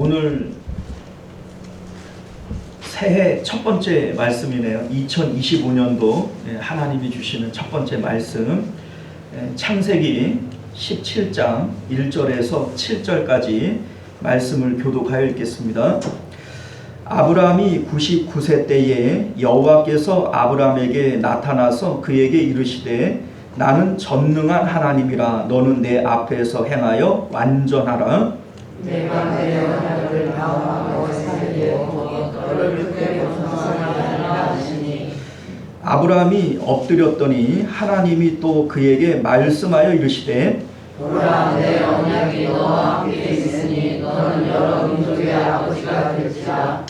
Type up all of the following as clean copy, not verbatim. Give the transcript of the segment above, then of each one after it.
오늘 새해 첫 번째 말씀이네요. 2025년도 하나님이 주시는 첫 번째 말씀, 창세기 17장 1절에서 7절까지 말씀을 교독하여 읽겠습니다. 아브라함이 99세 때에 여호와께서 아브라함에게 나타나서 그에게 이르시되 나는 전능한 하나님이라. 너는 내 앞에서 행하여 완전하라. 내가 내 언약을 나와 너 사이에 두고 너를 크게 번성하게 하리라 하시니. 아브라함이 엎드렸더니 하나님이 또 그에게 말씀하여 이르시되 보라, 내 언약이 너와 함께 있으니 너는 여러 민족의 아버지가 될지라.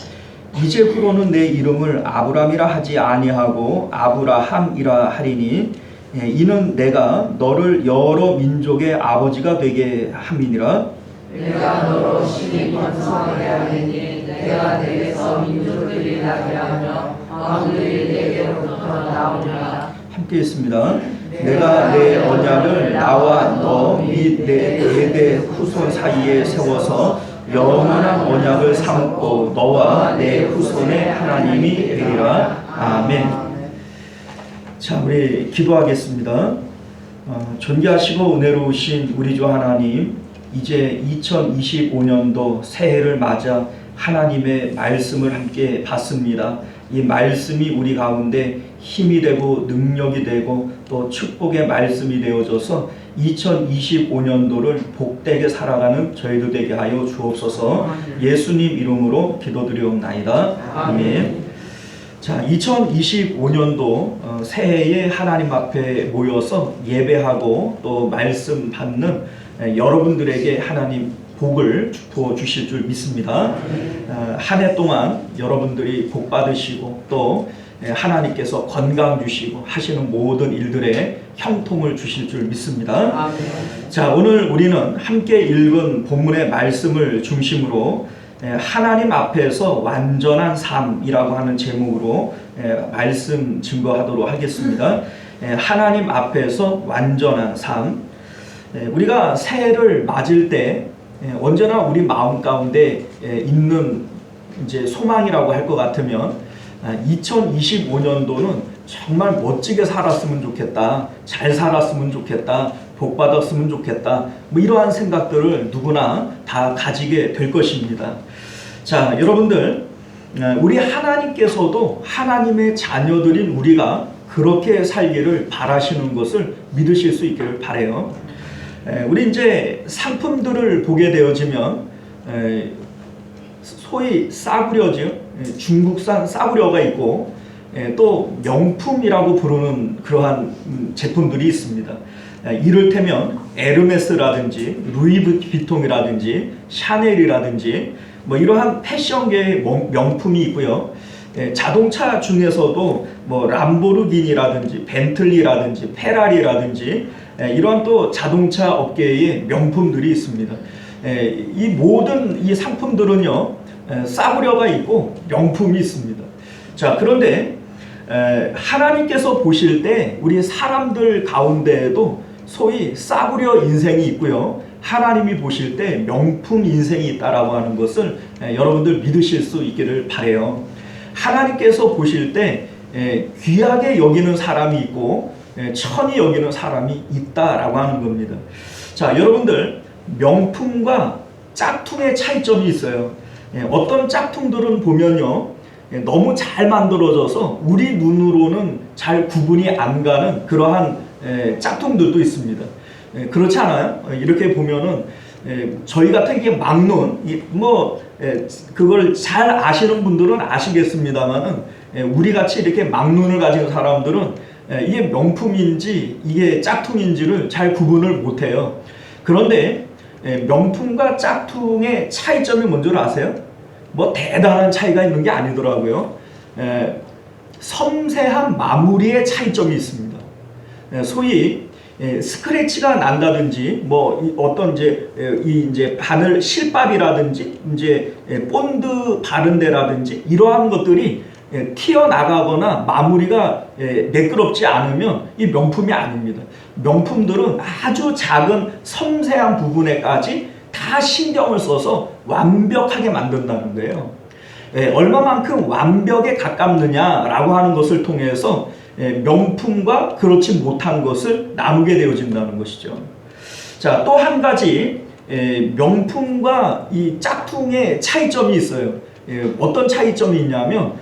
이제 후로는 내 이름을 아브라함이라 하지 아니하고 아브라함이라 하리니 이는 내가 너를 여러 민족의 아버지가 되게 함이니라. 내가 너로 심히 번성하게 하리니 내가 내게서 민족들이 나게 하며 왕들이 내게로부터 나오리라. 함께 있습니다. 내가 내 언약을 나와 너 및 내 대대 후손 사이에 세워서 영원한 언약을 삼고 너와 내 후손의 하나님이 되리라. 아멘. 자, 우리 기도하겠습니다. 존귀하시고 은혜로우신 우리 주 하나님, 이제 2025년도 새해를 맞아 하나님의 말씀을 함께 받습니다. 이 말씀이 우리 가운데 힘이 되고 능력이 되고 또 축복의 말씀이 되어져서 2025년도를 복되게 살아가는 저희들 되게 하여 주옵소서. 예수님 이름으로 기도드리옵나이다. 아멘. 자, 2025년도 새해에 하나님 앞에 모여서 예배하고 또 말씀 받는 여러분들에게 하나님 복을 부어 주실 줄 믿습니다. 한 해 동안 여러분들이 복 받으시고 또 하나님께서 건강 주시고 하시는 모든 일들에 형통을 주실 줄 믿습니다. 자, 오늘 우리는 함께 읽은 본문의 말씀을 중심으로 하나님 앞에서 완전한 삶이라고 하는 제목으로 말씀 증거하도록 하겠습니다. 하나님 앞에서 완전한 삶. 우리가 새해를 맞을 때 언제나 우리 마음 가운데 있는 이제 소망이라고 할 것 같으면 2025년도는 정말 멋지게 살았으면 좋겠다, 잘 살았으면 좋겠다, 복 받았으면 좋겠다, 뭐 이러한 생각들을 누구나 다 가지게 될 것입니다. 자, 여러분들, 우리 하나님께서도 하나님의 자녀들인 우리가 그렇게 살기를 바라시는 것을 믿으실 수 있기를 바라요. 우리 이제 상품들을 보게 되어지면 소위 싸구려죠. 중국산 싸구려가 있고 또 명품이라고 부르는 그러한 제품들이 있습니다. 이를테면 에르메스라든지 루이비통이라든지 샤넬이라든지 뭐 이러한 패션계의 명품이 있고요. 자동차 중에서도 뭐 람보르기니라든지 벤틀리라든지 페라리라든지 이러한 또 자동차 업계의 명품들이 있습니다. 이 모든 이 상품들은요, 싸구려가 있고 명품이 있습니다. 자, 그런데 하나님께서 보실 때 우리 사람들 가운데에도 소위 싸구려 인생이 있고요, 하나님이 보실 때 명품 인생이 있다라고 하는 것을 여러분들 믿으실 수 있기를 바라요. 하나님께서 보실 때 귀하게 여기는 사람이 있고 천히 여기는 사람이 있다라고 하는 겁니다. 자, 여러분들, 명품과 짝퉁의 차이점이 있어요. 어떤 짝퉁들은 보면요, 너무 잘 만들어져서 우리 눈으로는 잘 구분이 안 가는 그러한 짝퉁들도 있습니다. 그렇지 않아요? 이렇게 보면은 저희 같은 게 막눈, 그걸 잘 아시는 분들은 아시겠습니다만은 우리 같이 이렇게 막눈을 가진 사람들은 이게 명품인지 이게 짝퉁인지를 잘 구분을 못해요. 그런데 명품과 짝퉁의 차이점이 뭔지 아세요? 뭐 대단한 차이가 있는 게 아니더라고요. 섬세한 마무리의 차이점이 있습니다. 소위 스크래치가 난다든지 뭐 어떤 이제 바늘 실밥이라든지 이제 본드 바른 데라든지 이러한 것들이 튀어나가거나 마무리가 매끄럽지 않으면 이 명품이 아닙니다. 명품들은 아주 작은 섬세한 부분에까지 다 신경을 써서 완벽하게 만든다는 거예요. 얼마만큼 완벽에 가깝느냐라고 하는 것을 통해서 명품과 그렇지 못한 것을 나누게 되어진다는 것이죠. 자, 또 한 가지 명품과 이 짝퉁의 차이점이 있어요. 어떤 차이점이 있냐면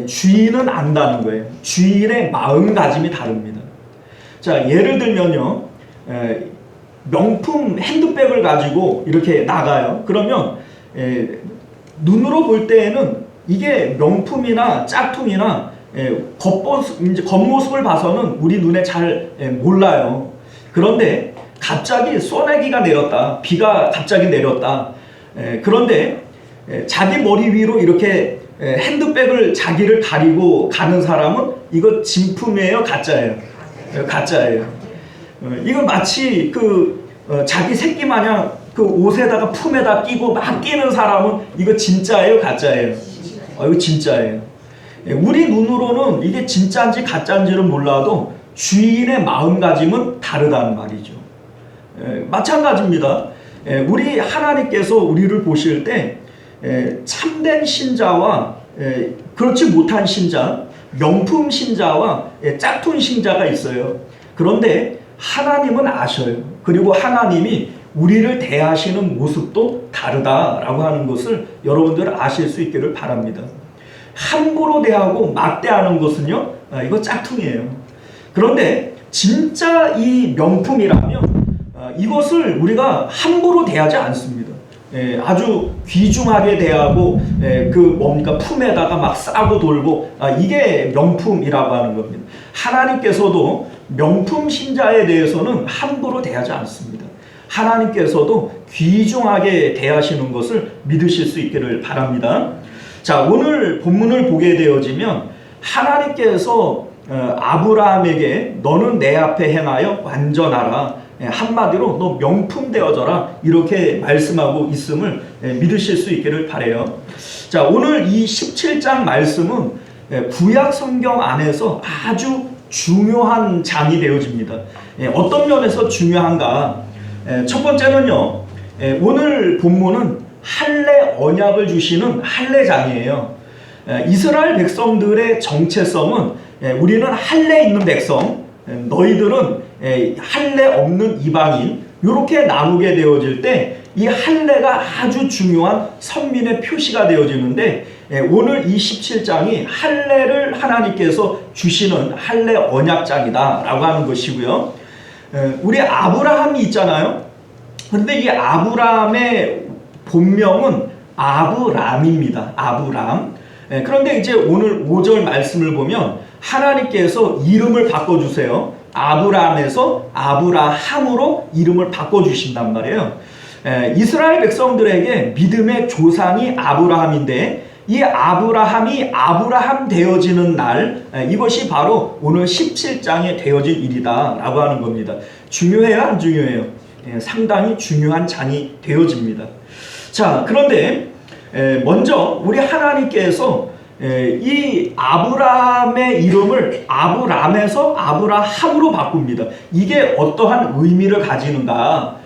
주인은 안다는 거예요. 주인의 마음가짐이 다릅니다. 자, 예를 들면요, 명품 핸드백을 가지고 이렇게 나가요. 그러면 눈으로 볼 때에는 이게 명품이나 짝퉁이나 겉모습을 봐서는 우리 눈에 잘 몰라요. 그런데 갑자기 소나기가 내렸다, 비가 갑자기 내렸다, 그런데 자기 머리 위로 이렇게 핸드백을 자기를 가리고 가는 사람은 이거 진품이에요, 가짜예요? 가짜예요. 이거 마치 자기 새끼 마냥 그 옷에다가 품에다 끼고 막 끼는 사람은 이거 진짜예요, 가짜예요? 이거 진짜예요. 우리 눈으로는 이게 진짜인지 가짜인지는 몰라도 주인의 마음가짐은 다르다는 말이죠. 마찬가지입니다. 우리 하나님께서 우리를 보실 때 참된 신자와 그렇지 못한 신자, 명품 신자와 짝퉁 신자가 있어요. 그런데 하나님은 아셔요. 그리고 하나님이 우리를 대하시는 모습도 다르다라고 하는 것을 여러분들 아실 수 있기를 바랍니다. 함부로 대하고 막대하는 것은요, 이거 짝퉁이에요. 그런데 진짜 이 명품이라면 이것을 우리가 함부로 대하지 않습니다. 아주 귀중하게 대하고 품에다가 막 싸고 돌고, 이게 명품이라고 하는 겁니다. 하나님께서도 명품 신자에 대해서는 함부로 대하지 않습니다. 하나님께서도 귀중하게 대하시는 것을 믿으실 수 있기를 바랍니다. 자, 오늘 본문을 보게 되어지면 하나님께서 아브라함에게 너는 내 앞에 행하여 완전하라, 한마디로 너 명품 되어져라, 이렇게 말씀하고 있음을 믿으실 수 있기를 바라요. 자, 오늘 이 17장 말씀은 구약 성경 안에서 아주 중요한 장이 되어집니다. 어떤 면에서 중요한가? 첫 번째는요, 오늘 본문은 할례 언약을 주시는 할례장이에요. 이스라엘 백성들의 정체성은 우리는 할례 있는 백성, 너희들은 할례 없는 이방인, 이렇게 나누게 되어질 때 이 할례가 아주 중요한 선민의 표시가 되어지는데, 오늘 이 17장이 할례를 하나님께서 주시는 할례 언약장이다 라고 하는 것이고요. 우리 아브라함이 있잖아요. 그런데 이 아브라함의 본명은 아브람입니다. 아브람. 그런데 이제 오늘 5절 말씀을 보면 하나님께서 이름을 바꿔주세요. 아브람에서 아브라함으로 이름을 바꿔주신단 말이에요. 이스라엘 백성들에게 믿음의 조상이 아브라함인데, 이 아브라함이 아브라함 되어지는 날, 이것이 바로 오늘 17장에 되어진 일이다 라고 하는 겁니다. 중요해요, 안 중요해요? 상당히 중요한 장이 되어집니다. 자, 그런데 먼저 우리 하나님께서 이 아브라함의 이름을 아브람에서 아브라함으로 바꿉니다. 이게 어떠한 의미를 가지는가?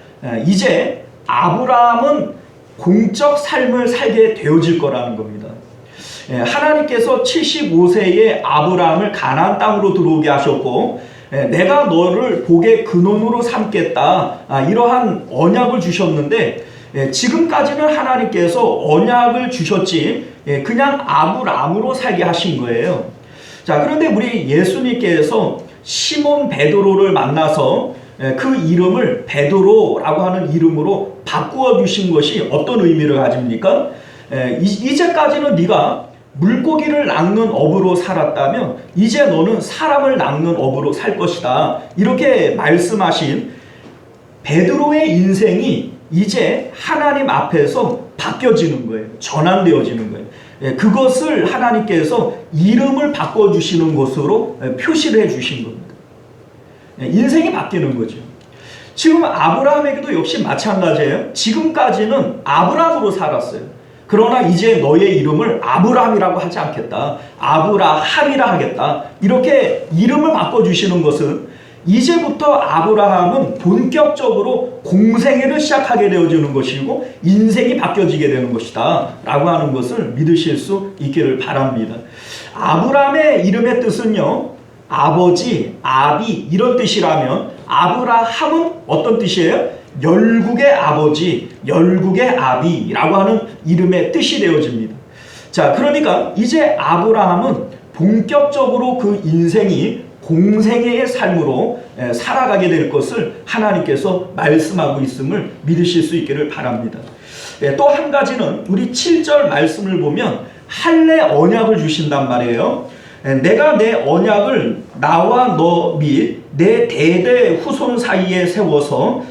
이제 아브라함은 공적 삶을 살게 되어질 거라는 겁니다. 하나님께서 75세에 아브라함을 가나안 땅으로 들어오게 하셨고, 내가 너를 복의 근원으로 삼겠다, 이러한 언약을 주셨는데, 지금까지는 하나님께서 언약을 주셨지 그냥 아브라함으로 살게 하신 거예요. 자, 그런데 우리 예수님께서 시몬 베드로를 만나서 그 이름을 베드로라고 하는 이름으로 바꾸어 주신 것이 어떤 의미를 가집니까? 이제까지는 네가 물고기를 낚는 업으로 살았다면 이제 너는 사람을 낚는 업으로 살 것이다, 이렇게 말씀하신 베드로의 인생이 이제 하나님 앞에서 바뀌어지는 거예요. 전환되어지는 거예요. 그것을 하나님께서 이름을 바꿔주시는 것으로 표시를 해주신 겁니다. 인생이 바뀌는 거죠. 지금 아브라함에게도 역시 마찬가지예요. 지금까지는 아브람으로 살았어요. 그러나 이제 너의 이름을 아브람이라고 하지 않겠다, 아브라함이라 하겠다, 이렇게 이름을 바꿔주시는 것은 이제부터 아브라함은 본격적으로 공생애를 시작하게 되어지는 것이고 인생이 바뀌어지게 되는 것이다 라고 하는 것을 믿으실 수 있기를 바랍니다. 아브라함의 이름의 뜻은요, 아버지, 아비 이런 뜻이라면 아브라함은 어떤 뜻이에요? 열국의 아버지, 열국의 아비라고 하는 이름의 뜻이 되어집니다. 자, 그러니까 이제 아브라함은 본격적으로 그 인생이 공생애의 삶으로 살아가게 될 것을 하나님께서 말씀하고 있음을 믿으실 수 있기를 바랍니다. 또 한 가지는 우리 7절 말씀을 보면 할례 언약을 주신단 말이에요. 내가 내 언약을 나와 너 및 내 대대 후손 사이에 세워서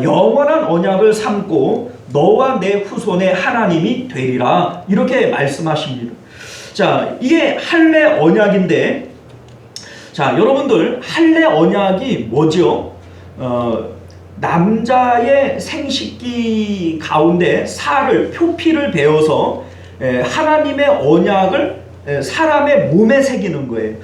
영원한 언약을 삼고 너와 내 후손의 하나님이 되리라 이렇게 말씀하십니다. 자, 이게 할례 언약인데, 자, 여러분들 할례 언약이 뭐죠? 남자의 생식기 가운데 살을 표피를 베어서 하나님의 언약을 사람의 몸에 새기는 거예요.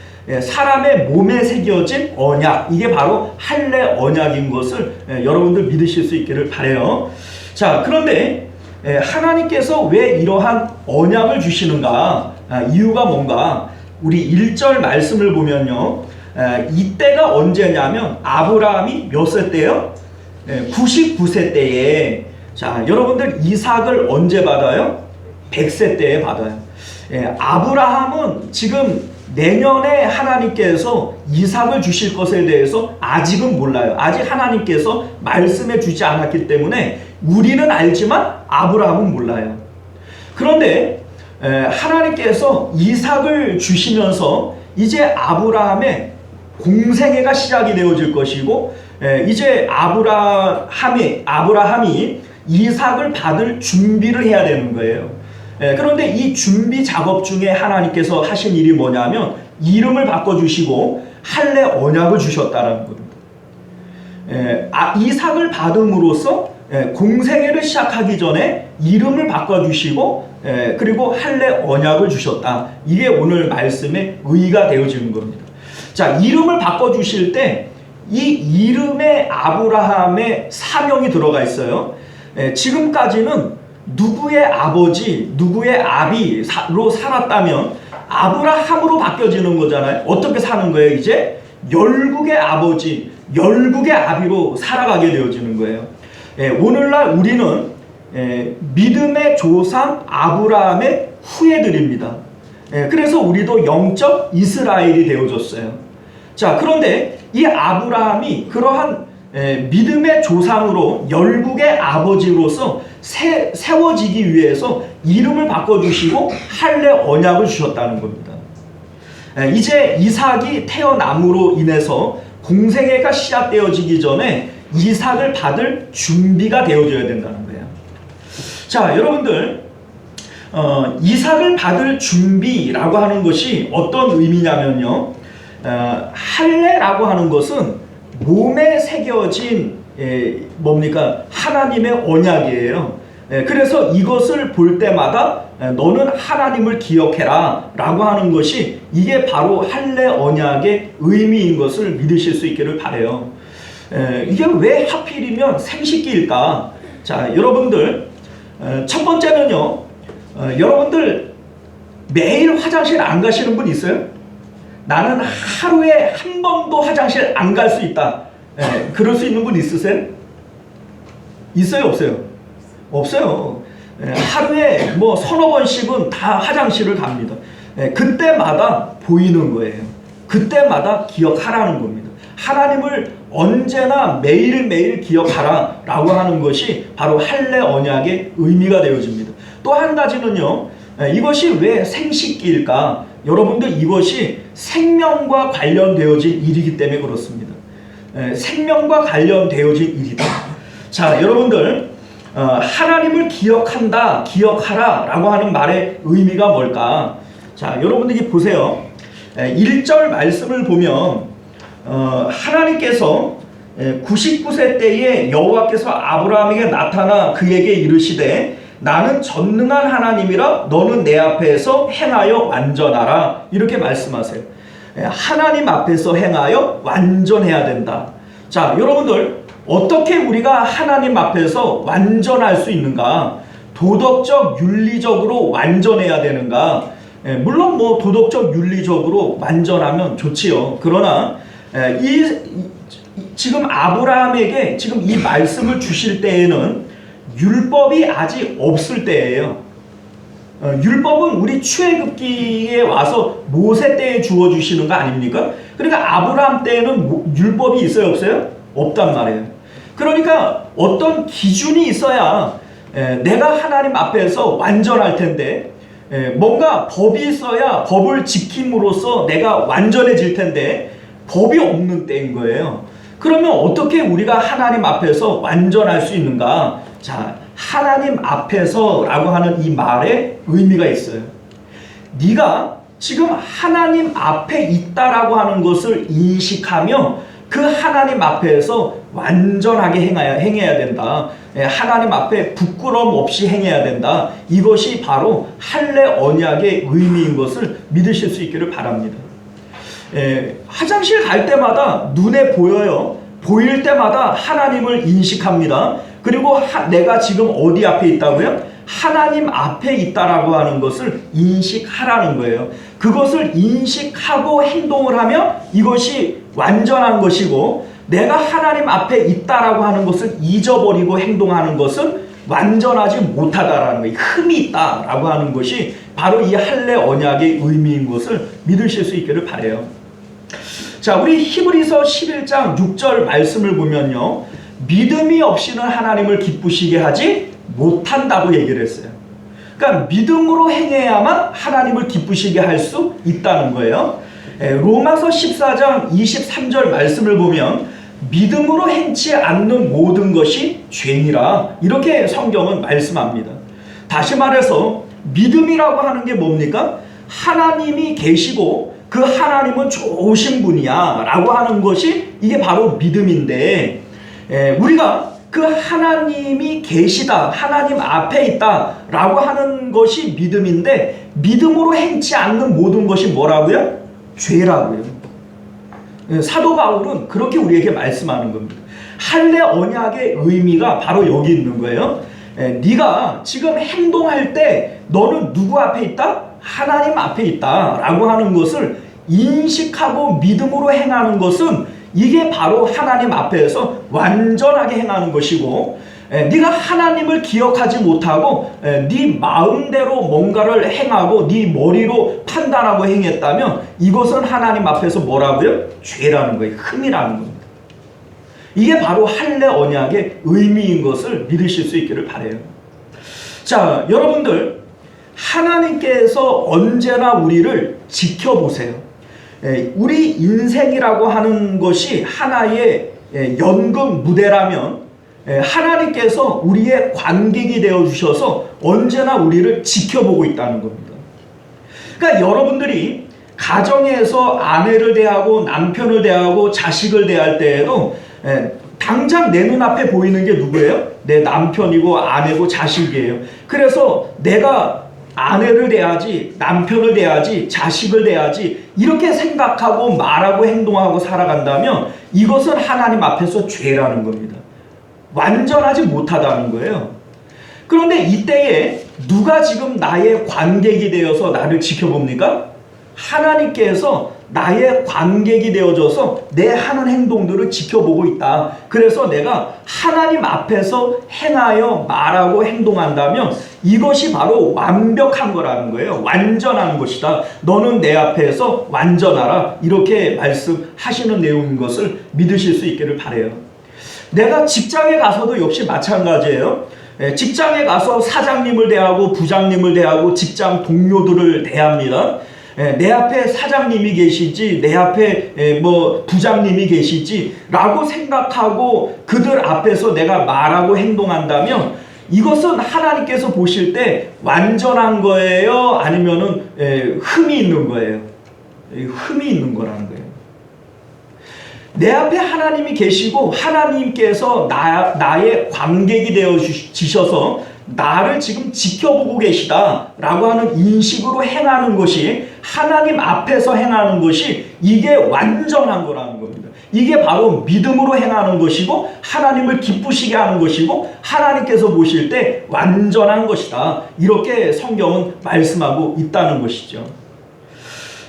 사람의 몸에 새겨진 언약, 이게 바로 할례 언약인 것을 여러분들 믿으실 수 있기를 바라요. 자, 그런데 하나님께서 왜 이러한 언약을 주시는가? 이유가 뭔가? 우리 1절 말씀을 보면요, 이때가 언제냐면 아브라함이 몇 세 때요? 99세 때에. 자, 여러분들 이삭을 언제 받아요? 100세 때에 받아요. 아브라함은 지금 내년에 하나님께서 이삭을 주실 것에 대해서 아직은 몰라요. 아직 하나님께서 말씀해 주지 않았기 때문에 우리는 알지만 아브라함은 몰라요. 그런데 하나님께서 이삭을 주시면서 이제 아브라함의 공생애가 시작이 되어질 것이고, 이제 아브라함이 이삭을 받을 준비를 해야 되는 거예요. 그런데 이 준비 작업 중에 하나님께서 하신 일이 뭐냐면 이름을 바꿔주시고 할례 언약을 주셨다는 겁니다. 이삭을 받음으로써 공생애를 시작하기 전에 이름을 바꿔주시고 그리고 할례 언약을 주셨다. 이게 오늘 말씀의 의의가 되어지는 겁니다. 자, 이름을 바꿔주실 때 이 이름에 아브라함의 사명이 들어가 있어요. 지금까지는 누구의 아버지, 누구의 아비로 살았다면 아브라함으로 바뀌어지는 거잖아요. 어떻게 사는 거예요? 이제 열국의 아버지, 열국의 아비로 살아가게 되어지는 거예요. 오늘날 우리는 믿음의 조상 아브라함의 후예들입니다. 그래서 우리도 영적 이스라엘이 되어졌어요. 자, 그런데 이 아브라함이 그러한 믿음의 조상으로 열국의 아버지로서 세워지기 위해서 이름을 바꿔주시고 할례 언약을 주셨다는 겁니다. 이제 이삭이 태어남으로 인해서 공생애가 시작되어지기 전에 이삭을 받을 준비가 되어져야 된다는 거예요. 자, 여러분들, 이삭을 받을 준비라고 하는 것이 어떤 의미냐면요, 할례라고 하는 것은 몸에 새겨진 뭡니까? 하나님의 언약이에요. 그래서 이것을 볼 때마다 너는 하나님을 기억해라 라고 하는 것이 이게 바로 할례 언약의 의미인 것을 믿으실 수 있기를 바라요. 이게 왜 하필이면 생식기일까? 자, 여러분들, 첫 번째는요, 여러분들 매일 화장실 안 가시는 분 있어요? 나는 하루에 한 번도 화장실 안 갈 수 있다. 그럴 수 있는 분 있으세요? 있어요, 없어요? 없어요. 하루에 뭐 서너 번씩은 다 화장실을 갑니다. 그때마다 보이는 거예요. 그때마다 기억하라는 겁니다. 하나님을 언제나 매일매일 기억하라 라고 하는 것이 바로 할례 언약의 의미가 되어집니다. 또 한 가지는요, 이것이 왜 생식기일까? 여러분들, 이것이 생명과 관련되어진 일이기 때문에 그렇습니다. 생명과 관련되어진 일이다. 자, 여러분들, 하나님을 기억한다, 기억하라 라고 하는 말의 의미가 뭘까? 자, 여러분들이 보세요. 1절 말씀을 보면 하나님께서 99세 때에 여호와께서 아브라함에게 나타나 그에게 이르시되 나는 전능한 하나님이라 너는 내 앞에서 행하여 완전하라 이렇게 말씀하세요. 하나님 앞에서 행하여 완전해야 된다. 자, 여러분들 어떻게 우리가 하나님 앞에서 완전할 수 있는가? 도덕적, 윤리적으로 완전해야 되는가? 물론 뭐 도덕적, 윤리적으로 완전하면 좋지요. 그러나 지금 아브라함에게 지금 이 말씀을 주실 때에는 율법이 아직 없을 때예요. 율법은 우리 출애굽기에 와서 모세 때에 주어 주시는 거 아닙니까? 그러니까 아브라함 때에는 율법이 있어요, 없어요? 없단 말이에요. 그러니까 어떤 기준이 있어야 내가 하나님 앞에서 완전할 텐데, 뭔가 법이 있어야 법을 지킴으로써 내가 완전해질 텐데 법이 없는 때인 거예요. 그러면 어떻게 우리가 하나님 앞에서 완전할 수 있는가? 자, 하나님 앞에서라고 하는 이 말에 의미가 있어요. 네가 지금 하나님 앞에 있다라고 하는 것을 인식하며 그 하나님 앞에서 완전하게 행해야 된다. 하나님 앞에 부끄러움 없이 행해야 된다. 이것이 바로 할례 언약의 의미인 것을 믿으실 수 있기를 바랍니다. 화장실 갈 때마다 눈에 보여요. 보일 때마다 하나님을 인식합니다. 그리고 내가 지금 어디 앞에 있다고요? 하나님 앞에 있다라고 하는 것을 인식하라는 거예요. 그것을 인식하고 행동을 하면 이것이 완전한 것이고, 내가 하나님 앞에 있다라고 하는 것을 잊어버리고 행동하는 것은 완전하지 못하다라는 거예요. 흠이 있다라고 하는 것이 바로 이 할례 언약의 의미인 것을 믿으실 수 있기를 바라요. 자, 우리 히브리서 11장 6절 말씀을 보면요, 믿음이 없이는 하나님을 기쁘시게 하지 못한다고 얘기를 했어요. 그러니까 믿음으로 행해야만 하나님을 기쁘시게 할 수 있다는 거예요. 로마서 14장 23절 말씀을 보면 믿음으로 행치 않는 모든 것이 죄니라, 이렇게 성경은 말씀합니다. 다시 말해서 믿음이라고 하는 게 뭡니까? 하나님이 계시고 그 하나님은 좋으신 분이야 라고 하는 것이 이게 바로 믿음인데, 우리가 그 하나님이 계시다, 하나님 앞에 있다 라고 하는 것이 믿음인데, 믿음으로 행치 않는 모든 것이 뭐라고요? 죄라고요. 사도 바울은 그렇게 우리에게 말씀하는 겁니다. 할례 언약의 의미가 바로 여기 있는 거예요. 네가 지금 행동할 때 너는 누구 앞에 있다? 하나님 앞에 있다 라고 하는 것을 인식하고 믿음으로 행하는 것은 이게 바로 하나님 앞에서 완전하게 행하는 것이고, 네가 하나님을 기억하지 못하고 네 마음대로 뭔가를 행하고 네 머리로 판단하고 행했다면 이것은 하나님 앞에서 뭐라고요? 죄라는 거예요. 흠이라는 겁니다. 이게 바로 할례 언약의 의미인 것을 믿으실 수 있기를 바라요. 자, 여러분들 하나님께서 언제나 우리를 지켜보세요. 우리 인생이라고 하는 것이 하나의 연극 무대라면 하나님께서 우리의 관객이 되어 주셔서 언제나 우리를 지켜보고 있다는 겁니다. 그러니까 여러분들이 가정에서 아내를 대하고 남편을 대하고 자식을 대할 때에도 당장 내 눈앞에 보이는 게 누구예요? 내 남편이고 아내고 자식이에요. 그래서 내가 아내를 대하지, 남편을 대하지, 자식을 대하지 이렇게 생각하고 말하고 행동하고 살아간다면 이것은 하나님 앞에서 죄라는 겁니다. 완전하지 못하다는 거예요. 그런데 이때에 누가 지금 나의 관객이 되어서 나를 지켜봅니까? 하나님께서 나의 관객이 되어져서 내 하는 행동들을 지켜보고 있다. 그래서 내가 하나님 앞에서 행하여 말하고 행동한다면 이것이 바로 완벽한 거라는 거예요. 완전한 것이다. 너는 내 앞에서 완전하라. 이렇게 말씀하시는 내용인 것을 믿으실 수 있기를 바라요. 내가 직장에 가서도 역시 마찬가지예요. 직장에 가서 사장님을 대하고 부장님을 대하고 직장 동료들을 대합니다. 내 앞에 사장님이 계시지, 내 앞에 뭐 부장님이 계시지 라고 생각하고 그들 앞에서 내가 말하고 행동한다면 이것은 하나님께서 보실 때 완전한 거예요? 아니면은 흠이 있는 거예요? 흠이 있는 거라는 거예요. 내 앞에 하나님이 계시고 하나님께서 나의 관객이 되어지셔서 나를 지금 지켜보고 계시다 라고 하는 인식으로 행하는 것이 하나님 앞에서 행하는 것이 이게 완전한 거라는 겁니다. 이게 바로 믿음으로 행하는 것이고 하나님을 기쁘시게 하는 것이고 하나님께서 보실 때 완전한 것이다. 이렇게 성경은 말씀하고 있다는 것이죠.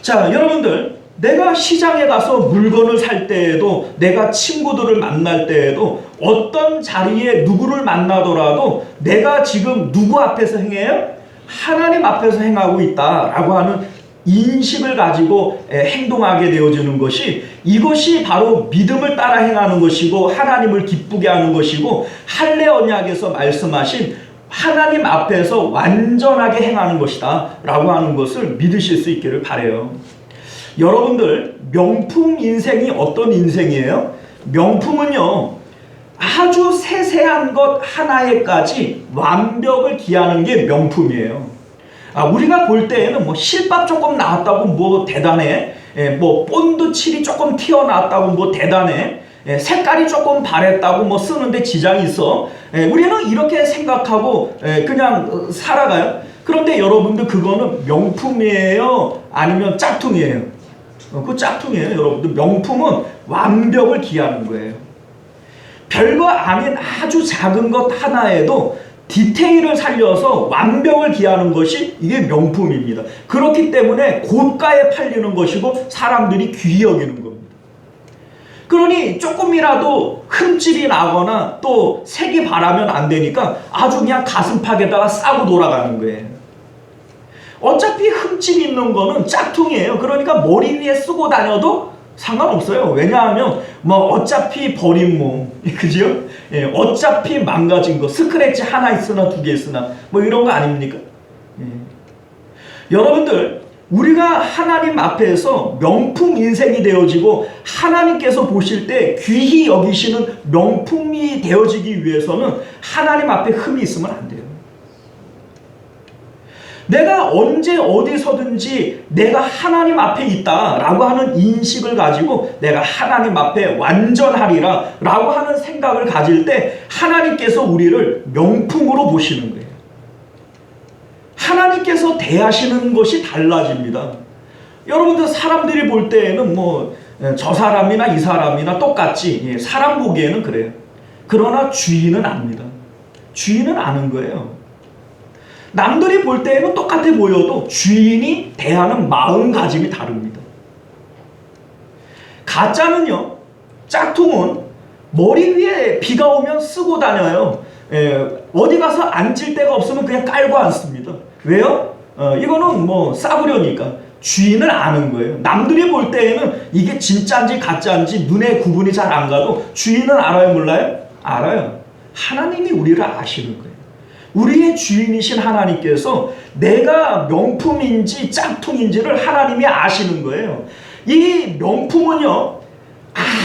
자, 여러분들, 내가 시장에 가서 물건을 살 때에도, 내가 친구들을 만날 때에도, 어떤 자리에 누구를 만나더라도 내가 지금 누구 앞에서 행해요? 하나님 앞에서 행하고 있다라고 하는 인식을 가지고 행동하게 되어지는 것이, 이것이 바로 믿음을 따라 행하는 것이고 하나님을 기쁘게 하는 것이고 할례 언약에서 말씀하신 하나님 앞에서 완전하게 행하는 것이다 라고 하는 것을 믿으실 수 있기를 바라요. 여러분들, 명품 인생이 어떤 인생이에요? 명품은요, 아주 세세한 것 하나에까지 완벽을 기하는 게 명품이에요. 우리가 볼 때에는 뭐 실밥 조금 나왔다고 뭐 대단해, 뭐 본드 칠이 조금 튀어나왔다고 뭐 대단해, 색깔이 조금 바랬다고 뭐 쓰는데 지장이 있어. 우리는 이렇게 생각하고 그냥 살아가요. 그런데 여러분들, 그거는 명품이에요? 아니면 짝퉁이에요? 그 짝퉁이에요. 여러분들, 명품은 완벽을 기하는 거예요. 별거 아닌 아주 작은 것 하나에도 디테일을 살려서 완벽을 기하는 것이 이게 명품입니다. 그렇기 때문에 고가에 팔리는 것이고 사람들이 귀히 여기는 겁니다. 그러니 조금이라도 흠집이 나거나 또 색이 바라면 안 되니까 아주 그냥 가슴팍에다가 싸고 돌아가는 거예요. 어차피 흠집 있는 거는 짝퉁이에요. 그러니까 머리 위에 쓰고 다녀도 상관없어요. 왜냐하면 뭐 어차피 버린 몸, 그죠? 어차피 망가진 거, 스크래치 하나 있으나 두 개 있으나 뭐 이런 거 아닙니까? 여러분들, 우리가 하나님 앞에서 명품 인생이 되어지고 하나님께서 보실 때 귀히 여기시는 명품이 되어지기 위해서는 하나님 앞에 흠이 있으면 안 돼요. 내가 언제 어디서든지 내가 하나님 앞에 있다라고 하는 인식을 가지고 내가 하나님 앞에 완전하리라 라고 하는 생각을 가질 때 하나님께서 우리를 명품으로 보시는 거예요. 하나님께서 대하시는 것이 달라집니다. 여러분들, 사람들이 볼 때에는 뭐 저 사람이나 이 사람이나 똑같지, 사람 보기에는 그래요. 그러나 주인은 압니다. 주인은 아는 거예요. 남들이 볼 때에는 똑같아 보여도 주인이 대하는 마음가짐이 다릅니다. 가짜는요, 짝퉁은 머리 위에 비가 오면 쓰고 다녀요. 어디 가서 앉을 데가 없으면 그냥 깔고 앉습니다. 왜요? 이거는 뭐 싸구려니까. 주인을 아는 거예요. 남들이 볼 때에는 이게 진짜인지 가짜인지 눈에 구분이 잘 안 가도 주인은 알아요, 몰라요? 알아요. 하나님이 우리를 아시는 거예요. 우리의 주인이신 하나님께서 내가 명품인지 짝퉁인지를 하나님이 아시는 거예요. 이 명품은요,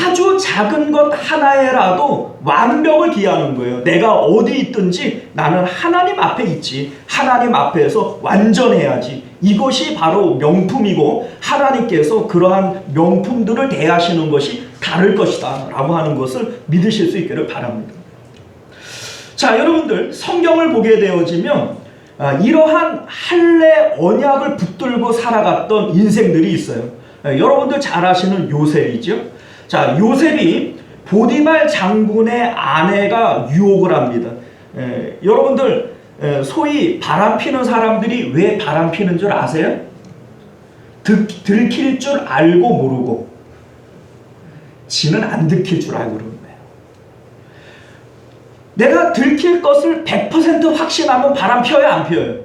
아주 작은 것 하나에라도 완벽을 기하는 거예요. 내가 어디 있든지 나는 하나님 앞에 있지, 하나님 앞에서 완전해야지. 이것이 바로 명품이고 하나님께서 그러한 명품들을 대하시는 것이 다를 것이다 라고 하는 것을 믿으실 수 있기를 바랍니다. 자, 여러분들, 성경을 보게 되어지면 이러한 할례 언약을 붙들고 살아갔던 인생들이 있어요. 여러분들 잘 아시는 요셉이죠. 자, 요셉이 보디발 장군의 아내가 유혹을 합니다. 여러분들, 소위 바람피는 사람들이 왜 바람피는 줄 아세요? 들킬 줄 알고 모르고 지는 안 들킬 줄 알고 그러는 거예요. 내가 들킬 것을 100% 확신하면 바람 펴요, 안 펴요?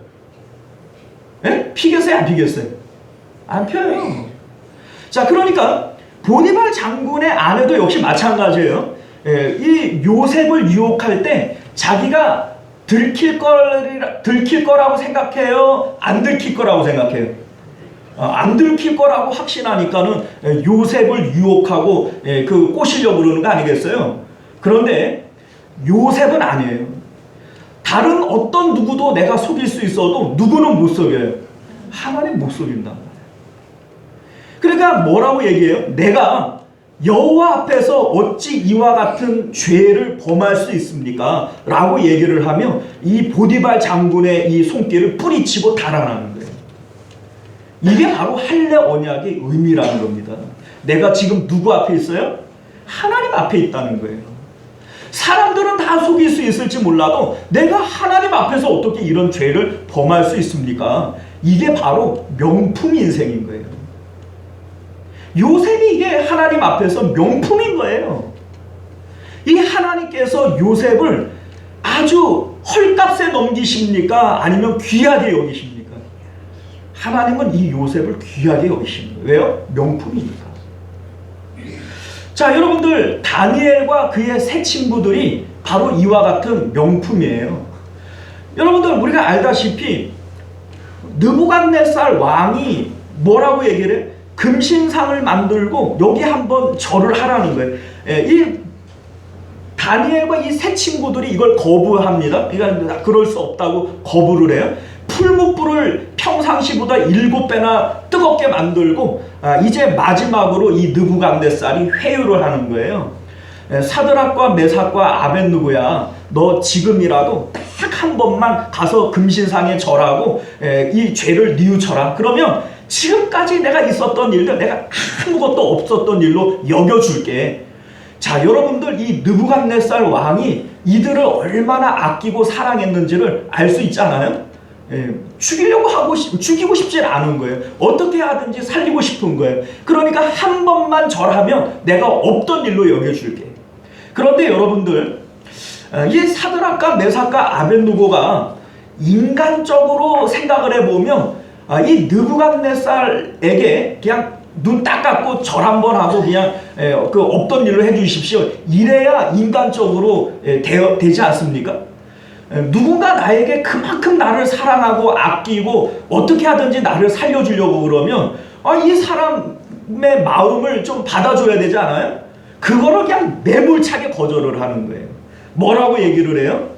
피겠어요, 안 피겠어요? 안 펴요. 자, 그러니까 보디발 장군의 아내도 역시 마찬가지예요. 이 요셉을 유혹할 때 자기가 들킬 거라고 생각해요? 안 들킬 거라고 생각해요? 안 들킬 거라고 확신하니까는 요셉을 유혹하고 꼬시려고 그러는 거 아니겠어요? 그런데 요셉은 아니에요. 다른 어떤 누구도 내가 속일 수 있어도 누구는 못 속여요? 하나님 못 속인단 말이에요. 그러니까 뭐라고 얘기해요? 내가 여호와 앞에서 어찌 이와 같은 죄를 범할 수 있습니까? 라고 얘기를 하며 이 보디발 장군의 이 손길을 뿌리치고 달아나는 거예요. 이게 바로 할례 언약의 의미라는 겁니다. 내가 지금 누구 앞에 있어요? 하나님 앞에 있다는 거예요. 사람들은 다 속일 수 있을지 몰라도 내가 하나님 앞에서 어떻게 이런 죄를 범할 수 있습니까? 이게 바로 명품 인생인 거예요. 요셉이 이게 하나님 앞에서 명품인 거예요. 이 하나님께서 요셉을 아주 헐값에 넘기십니까? 아니면 귀하게 여기십니까? 하나님은 이 요셉을 귀하게 여기십니다. 왜요? 명품이니까. 자, 여러분들, 다니엘과 그의 세 친구들이 바로 이와 같은 명품이에요. 여러분들, 우리가 알다시피 느부갓네살 왕이 뭐라고 얘기를 해요? 금신상을 만들고 여기 한번 절을 하라는 거예요. 이 다니엘과 이 세 친구들이 이걸 거부합니다. 그러니까 그럴 수 없다고 거부를 해요. 풀무불을 평상시보다 7배나 뜨겁게 만들고 이제 마지막으로 이 느부갓네살이 회유를 하는 거예요. 사드락과 메삭과 아벳느고야, 너 지금이라도 딱 한 번만 가서 금신상에 절하고 이 죄를 뉘우쳐라. 그러면 지금까지 내가 있었던 일들, 내가 아무것도 없었던 일로 여겨줄게. 자, 여러분들, 이 느부갓네살 왕이 이들을 얼마나 아끼고 사랑했는지를 알 수 있잖아요. 죽이고 싶지 않은 거예요. 어떻게 하든지 살리고 싶은 거예요. 그러니까 한 번만 절하면 내가 없던 일로 여겨줄게. 그런데 여러분들, 이 사드락과 메삭과 아벳느고가 인간적으로 생각을 해보면 이 느부갓네살에게 그냥 눈 딱 감고 절 한번 하고 그냥 그 없던 일로 해주십시오. 이래야 인간적으로 되지 않습니까? 누군가 나에게 그만큼 나를 사랑하고 아끼고 어떻게 하든지 나를 살려주려고 그러면 이 사람의 마음을 좀 받아줘야 되지 않아요? 그거를 그냥 매몰차게 거절을 하는 거예요. 뭐라고 얘기를 해요?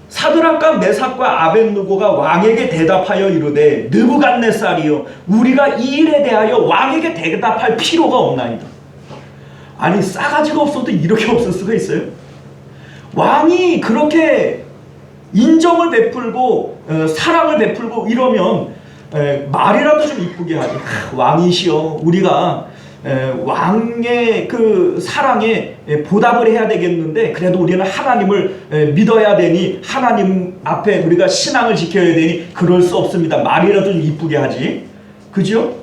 사드락과 메삭과 아벳느고가 왕에게 대답하여 이르되 느부갓네살이여, 우리가 이 일에 대하여 왕에게 대답할 필요가 없나이다. 아니, 싸가지가 없어도 이렇게 없을 수가 있어요? 왕이 그렇게 인정을 베풀고 사랑을 베풀고 이러면 말이라도 좀 이쁘게 하지. 왕이시여, 우리가 왕의 그 사랑에 보답을 해야 되겠는데 그래도 우리는 하나님을 믿어야 되니, 하나님 앞에 우리가 신앙을 지켜야 되니 그럴 수 없습니다. 말이라도 좀 이쁘게 하지. 그죠?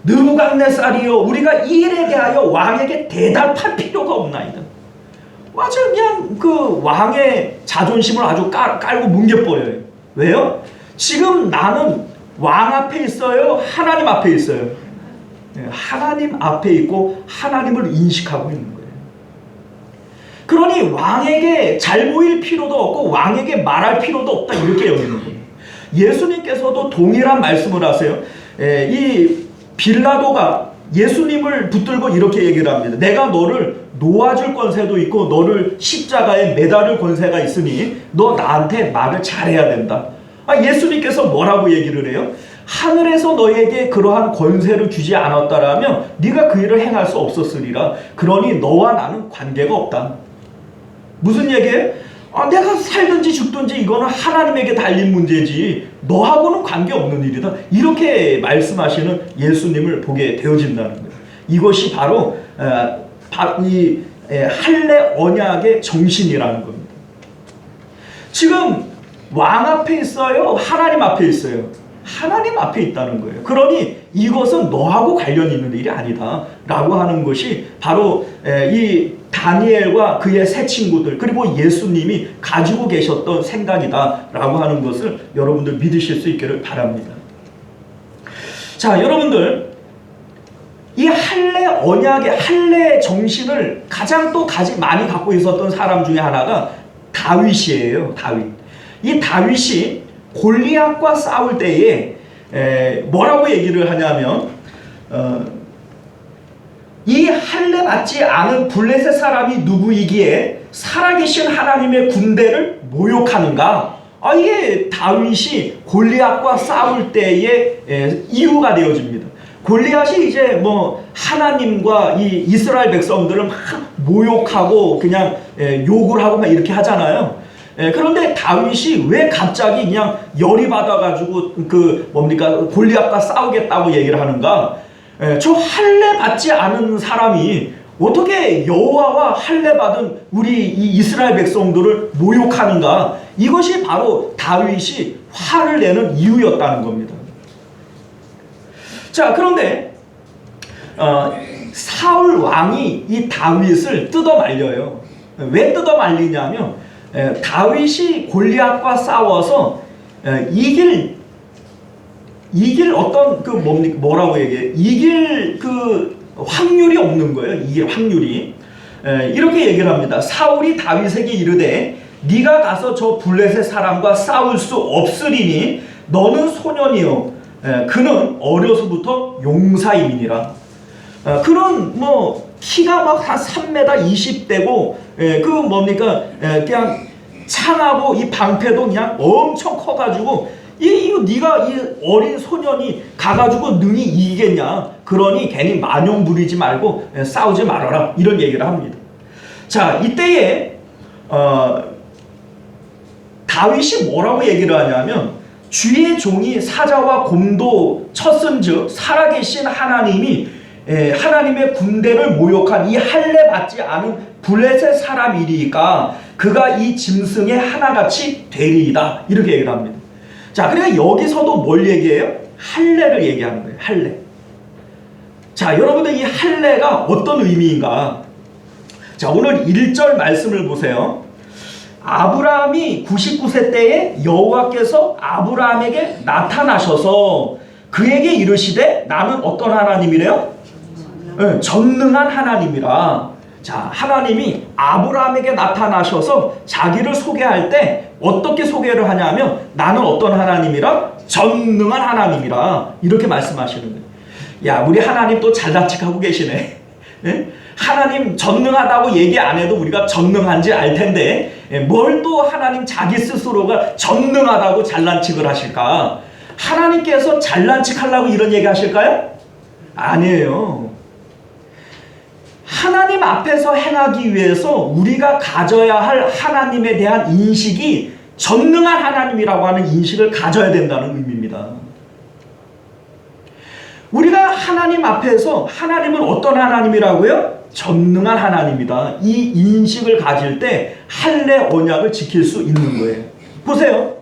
느부갓네살이여, 우리가 이 일에 대하여 왕에게 대답할 필요가 없나이다. 맞아, 그냥 그 왕의 자존심을 아주 깔고 뭉개버려요. 왜요? 지금 나는 왕 앞에 있어요? 하나님 앞에 있어요? 하나님 앞에 있고 하나님을 인식하고 있는 거예요. 그러니 왕에게 잘 보일 필요도 없고 왕에게 말할 필요도 없다, 이렇게 여기는 거예요. 예수님께서도 동일한 말씀을 하세요. 이 빌라도가 예수님을 붙들고 이렇게 얘기를 합니다. 내가 너를 놓아줄 권세도 있고 너를 십자가에 매달을 권세가 있으니 너 나한테 말을 잘해야 된다. 예수님께서 뭐라고 얘기를 해요? 하늘에서 너에게 그러한 권세를 주지 않았다라면 네가 그 일을 행할 수 없었으리라. 그러니 너와 나는 관계가 없다. 무슨 얘기예요? 내가 살든지 죽든지 이거는 하나님에게 달린 문제지 너하고는 관계없는 일이다. 이렇게 말씀하시는 예수님을 보게 되어진다는 거예요. 이것이 바로 이 할례 언약의 정신이라는 겁니다. 지금 왕 앞에 있어요? 하나님 앞에 있어요? 하나님 앞에 있다는 거예요. 그러니 이것은 너하고 관련 있는 일이 아니다 라고 하는 것이 바로 이 다니엘과 그의 세 친구들, 그리고 예수님이 가지고 계셨던 생각이다 라고 하는 것을 여러분들 믿으실 수 있기를 바랍니다. 자, 여러분들, 이 할례 언약의 할례 정신을 가장 또 많이 갖고 있었던 사람 중에 하나가 다윗이에요. 다윗. 이 다윗이 골리앗과 싸울 때에 뭐라고 얘기를 하냐면 이 할례 받지 않은 블레셋 사람이 누구이기에 살아계신 하나님의 군대를 모욕하는가? 이게 다윗이 골리앗과 싸울 때의 이유가 되어집니다. 골리앗이 이제 뭐 하나님과 이 이스라엘 백성들을 막 모욕하고 그냥 욕을 하고 막 이렇게 하잖아요. 그런데 다윗이 왜 갑자기 그냥 열이 받아가지고 골리앗과 싸우겠다고 얘기를 하는가? 저 할례 받지 않은 사람이 어떻게 여호와와 할례 받은 우리 이 이스라엘 백성들을 모욕하는가? 이것이 바로 다윗이 화를 내는 이유였다는 겁니다. 자, 그런데 사울 왕이 이 다윗을 뜯어 말려요. 왜 뜯어 말리냐면 다윗이 골리앗과 싸워서 이길 어떤 뭐라고 얘기해? 이길 확률이 없는 거예요. 이길 확률이. 이렇게 얘기를 합니다. 사울이 다윗에게 이르되 네가 가서 저 블레셋 사람과 싸울 수 없으리니 너는 소년이요 그는 어려서부터 용사임이니라. 그런 키가 막 한 3m 20대고 그냥 창하고 이 방패도 그냥 엄청 커가지고 이거 네가 이 어린 소년이 가가지고 능히 이기겠냐? 그러니 괜히 만용 부리지 말고 싸우지 말아라, 이런 얘기를 합니다. 자, 이때에 다윗이 뭐라고 얘기를 하냐면 주의 종이 사자와 곰도 쳤은즉 살아계신 하나님이 하나님의 군대를 모욕한 이 할례 받지 않은 블레셋 사람이리까 그가 이 짐승의 하나같이 되리이다, 이렇게 얘기를 합니다. 자, 그러니까 여기서도 뭘 얘기해요? 할례를 얘기하는 거예요. 할례. 자, 여러분들 이 할례가 어떤 의미인가? 자, 오늘 1절 말씀을 보세요. 아브라함이 99세 때에 여호와께서 아브라함에게 나타나셔서 그에게 이르시되 나는 어떤 하나님이래요? 전능한 하나님이라. 자, 하나님이 아브라함에게 나타나셔서 자기를 소개할 때 어떻게 소개를 하냐면 나는 어떤 하나님이라? 전능한 하나님이라, 이렇게 말씀하시는 거예요. 야, 우리 하나님 또 잘난 척하고 계시네. 하나님 전능하다고 얘기 안 해도 우리가 전능한지 알 텐데 뭘 또 하나님 자기 스스로가 전능하다고 잘난 척을 하실까? 하나님께서 잘난 척 하려고 이런 얘기 하실까요? 아니에요. 하나님 앞에서 행하기 위해서 우리가 가져야 할 하나님에 대한 인식이 전능한 하나님이라고 하는 인식을 가져야 된다는 의미입니다. 우리가 하나님 앞에서 하나님은 어떤 하나님이라고요? 전능한 하나님이다. 이 인식을 가질 때 할례 언약을 지킬 수 있는 거예요. 보세요.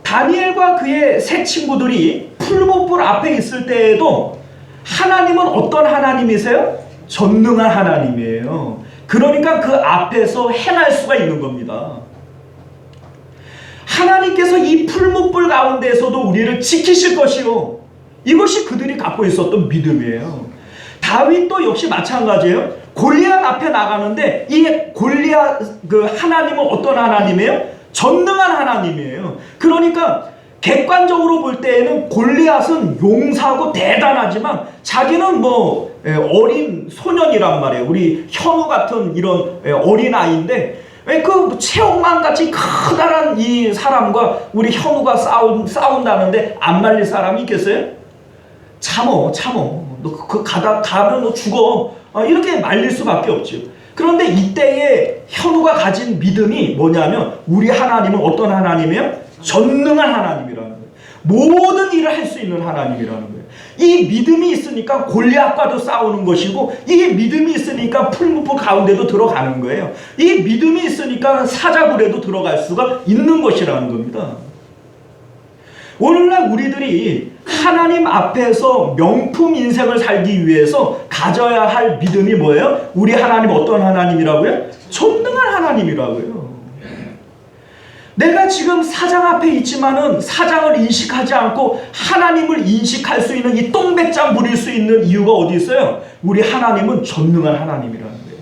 다니엘과 그의 세 친구들이 풀무불 앞에 있을 때에도 하나님은 어떤 하나님이세요? 전능한 하나님이에요. 그러니까 그 앞에서 행할 수가 있는 겁니다. 하나님께서 이 풀무불 가운데에서도 우리를 지키실 것이요. 이것이 그들이 갖고 있었던 믿음이에요. 다윗도 역시 마찬가지예요. 골리앗 앞에 나가는데 이 골리앗 하나님은 어떤 하나님이에요? 전능한 하나님이에요. 그러니까 객관적으로 볼 때에는 골리앗은 용사고 대단하지만 자기는 어린 소년이란 말이에요. 우리 현우 같은 이런 어린 아이인데 그 체육만 같이 커다란 이 사람과 우리 현우가 싸운다는데 안 말릴 사람이 있겠어요? 참어. 너 가면 너 죽어. 이렇게 말릴 수밖에 없죠. 그런데 이때에 현우가 가진 믿음이 뭐냐면 우리 하나님은 어떤 하나님이에요? 전능한 하나님이라는 거예요. 모든 일을 할 수 있는 하나님이라는 거예요. 이 믿음이 있으니까 골리앗과도 싸우는 것이고 이 믿음이 있으니까 풀무불 가운데도 들어가는 거예요. 이 믿음이 있으니까 사자굴에도 들어갈 수가 있는 것이라는 겁니다. 오늘날 우리들이 하나님 앞에서 명품 인생을 살기 위해서 가져야 할 믿음이 뭐예요? 우리 하나님 어떤 하나님이라고요? 전능한 하나님이라고요. 내가 지금 사장 앞에 있지만은 사장을 인식하지 않고 하나님을 인식할 수 있는 이 똥배짱 부릴 수 있는 이유가 어디 있어요? 우리 하나님은 전능한 하나님이라는 거예요.